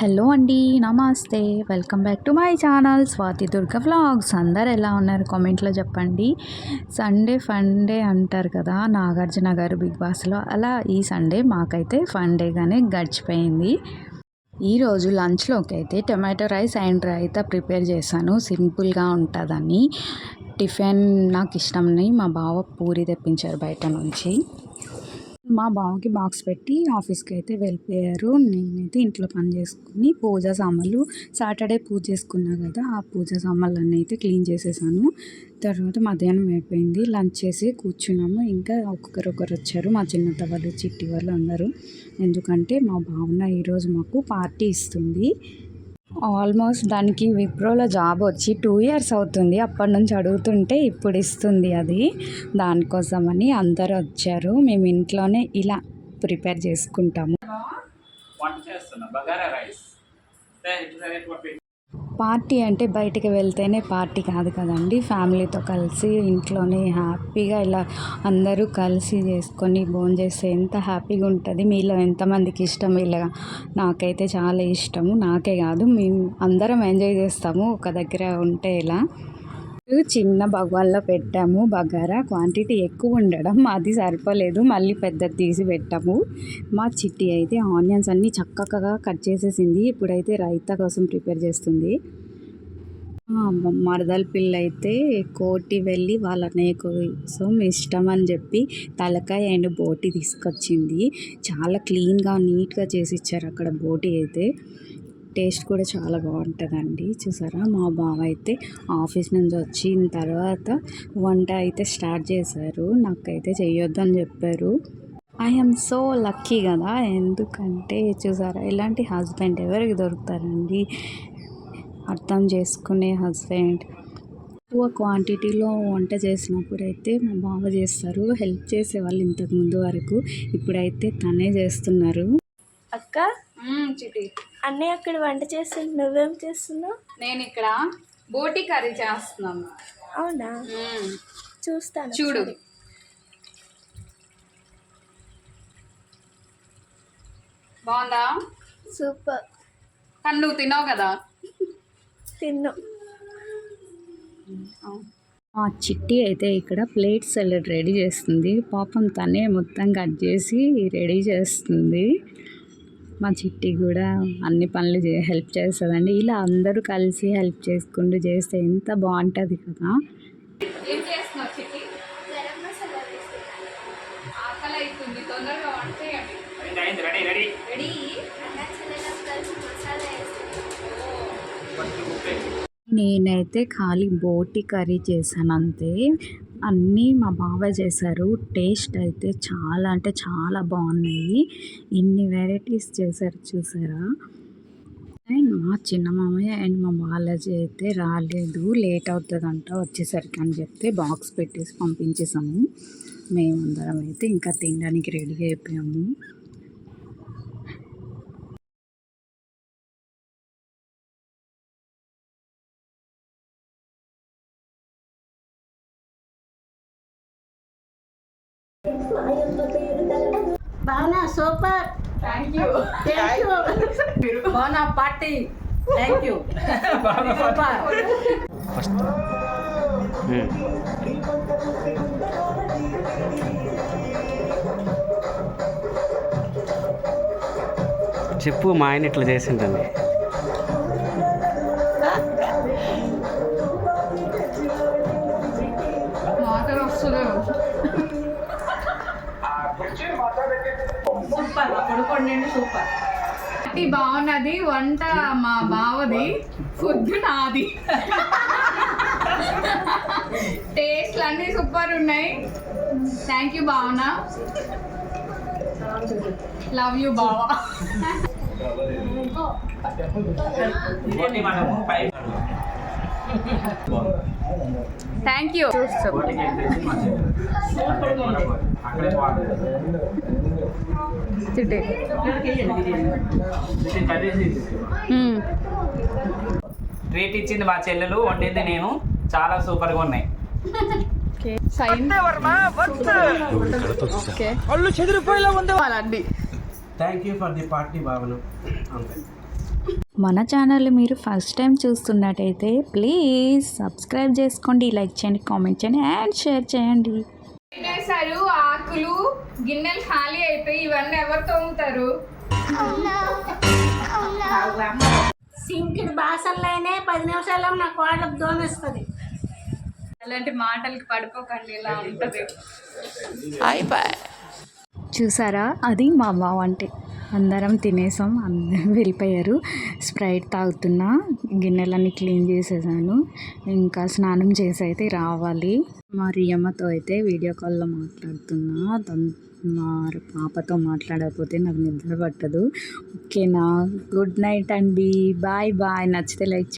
Hello అండి, నమస్తే. Welcome back to my channel Swathi Durga vlogs. అందరు ఎలా ఉన్నారు కామెంట్లో చెప్పండి. సండే ఫన్ డే అంటారు కదా నాగార్జున గారు బిగ్ బాస్లో, అలా ఈ సండే మాకైతే ఫన్ డేగానే గడిచిపోయింది. ఈరోజు లంచ్లోకి అయితే tomato rice and raita prepare చేశాను. సింపుల్గా ఉంటుందని. టిఫిన్ నాకు ఇష్టమని మా బావ పూరి తెప్పించారు బయట నుంచి. మా బావకి బాక్స్ పెట్టి ఆఫీస్కి అయితే వెళ్ళిపోయారు. నేనైతే ఇంట్లో పని చేసుకుని పూజా సామాన్లు సాటర్డే పూజ చేసుకున్నా కదా, ఆ పూజా సామాన్లు అన్నీ అయితే క్లీన్ చేసేసాను. తర్వాత మధ్యాహ్నం అయిపోయింది, లంచ్ చేసి కూర్చున్నాము. ఇంకా ఒకరు వచ్చారు, మా చిన్నత్త వాళ్ళు చిట్టి వాళ్ళు అందరూ. ఎందుకంటే మా బావన ఈరోజు మాకు పార్టీ ఇస్తుంది. ఆల్మోస్ట్ దానికి విప్రోలో జాబ్ వచ్చి 2 years అవుతుంది. అప్పటి నుంచి అడుగుతుంటే ఇప్పుడు ఇస్తుంది అది. దానికోసమని అందరూ వచ్చారు. మేము ఇంట్లోనే ఇలా ప్రిపేర్ చేసుకుంటాము. పార్టీ అంటే బయటికి వెళ్తేనే పార్టీ కాదు కదండి, ఫ్యామిలీతో కలిసి ఇంట్లోనే హ్యాపీగా ఇలా అందరూ కలిసి చేసుకొని భోంచేస్తే ఎంత హ్యాపీగా ఉంటుంది. మీలో ఎంతమందికి ఇష్టం ఇలా? నాకైతే చాలా ఇష్టము. నాకే కాదు, మేము అందరం ఎంజాయ్ చేస్తాము ఒక దగ్గర ఉంటే. ఇలా చిన్న భగవాన్లో పెట్టాము బగారా. క్వాంటిటీ ఎక్కువ ఉండడం అది సరిపోలేదు, మళ్ళీ పెద్దది తీసి పెట్టాము. మా చిట్టి అయితే ఆనియన్స్ అన్నీ చక్కగా కట్ చేసేసింది. ఇప్పుడైతే రైతా కోసం ప్రిపేర్ చేస్తుంది. మరదల పిల్ల అయితే కోటి వెళ్ళి వాళ్ళ అన్నయ్య కోసం ఇష్టం అని చెప్పి తలకాయ అండ్ బోటి తీసుకొచ్చింది. చాలా క్లీన్గా నీట్గా చేసి ఇచ్చారు అక్కడ బోటి అయితే. టేస్ట్ కూడా చాలా బాగుంటుందండి. చూసారా, మా బావ అయితే ఆఫీస్ నుంచి వచ్చిన తర్వాత వంట అయితే స్టార్ట్ చేశారు. నాకైతే చెయ్యొద్దు అని చెప్పారు. ఐఎమ్ సో లక్కీ కదా, ఎందుకంటే చూసారా ఇలాంటి హస్బెండ్ ఎవరికి దొరుకుతారండి, అర్థం చేసుకునే హస్బెండ్. ఎక్కువ క్వాంటిటీలో వంట చేసినప్పుడు అయితే మా బావ చేస్తారు. హెల్ప్ చేసేవాళ్ళు ఇంతకుముందు వరకు, ఇప్పుడైతే తనే చేస్తున్నారు. అక్క చిటి అన్నయ్య అక్కడ వంట చేస్తుంది, నువ్వేం చేస్తున్నావు? నేను ఇక్కడ బోటి కర్రీ చేస్తున్నాను. అవునా, చూస్తాను. చూడు, బాగుందా? సూపర్. కానీ నువ్వు తిన్నావు కదా. తిన్ను. మా చిట్టి అయితే ఇక్కడ ప్లేట్ సలాడ్ రెడీ చేస్తుంది. పాపం తనే మొత్తం కట్ చేసి రెడీ చేస్తుంది. మా చిట్టి కూడా అన్ని పనులు హెల్ప్ చేస్తుందండి. ఇలా అందరూ కలిసి హెల్ప్ చేసుకుంటూ చేస్తే ఎంత బాగుంటుంది కదా. ఏం చేస్తున్నావు చిట్టి? గరం మసాలా ఆకలి అవుతుంది, తొందరగా వంట చేయండి. రెడీ. నేనైతే ఖాళీ బోటి కర్రీ చేశాను అంతే. అన్నీ మా బావ చేశారు. టేస్ట్ అయితే చాలా అంటే చాలా బాగున్నాయి. ఇన్ని వెరైటీస్ చేశారు చూసారా. అండ్ మా చిన్న మామయ్య అండ్ మా బాలాజీ అయితే రాలేదు, లేట్ అవుతుందంట వచ్చేసరికి అని చెప్తే బాక్స్ పెట్టేసి పంపించేసాము. మేమందరం అయితే ఇంకా తినడానికి రెడీ అయిపోయాము. బాగున్నా, సూపర్. Thank you. బాగున్నా పార్టీ. Thank you. చెప్పు, మా ఆయన ఇట్లా చేసింటండి. సూపర్. బాగున్నది వంట మా బావది, ఫుడ్ నాది. టేస్ట్లు అన్నీ సూపర్ ఉన్నాయి. థ్యాంక్ యూ బావనా. లవ్ యూ బావా. Thank you. ట్రీట్ ఇచ్చింది మా చెల్లెలు, వండింది నేను. చాలా సూపర్గా ఉన్నాయి. Thank you for the party బావను. అంతే. మన ఛానల్ మీరు ఫస్ట్ టైం చూస్తున్నట్టయితే ప్లీజ్ సబ్స్క్రైబ్ చేసుకోండి, లైక్ చేయండి, కామెంట్ చేయండి అండ్ షేర్ చేయండి. తినేసారు ఆకులు గిన్నెలు ఖాళీ అయిపోయి ఇవన్నీ ఎవరు తోముతారు? సింకిడి బాసనలైనే 10 నిమిషాల్లో నా కోడలకు దోమేస్తుంది. అలాంటి మాటలకి పడిపోకండి, ఇలా ఉంటుంది. చూసారా, అది మా బావ అంటే. అందరం తినేసాం, అందరం వెళ్ళిపోయారు. స్ప్రైట్ తాగుతున్నా, గిన్నెలన్నీ క్లీన్ చేసేసాను. ఇంకా స్నానం చేసి అయితే రావాలి. మా రియమ్మతో అయితే వీడియో కాల్లో మాట్లాడుతున్నా. మా పాపతో మాట్లాడకపోతే నాకు నిద్ర పట్టదు. ఓకేనా, గుడ్ నైట్ అండి, బాయ్ బాయ్. నచ్చితే లైక్